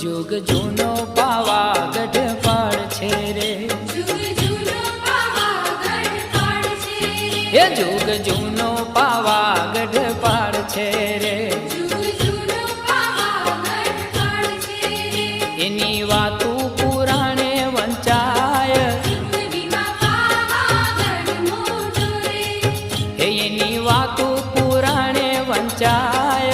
जुग जूनो पावागढ़ पाड़ छे रे, ये जुग जूनो पावागढ़ पाड़ छे रे, एनी वातू पुराणे वंचाय, एनी वातू पुराणे वंचाय,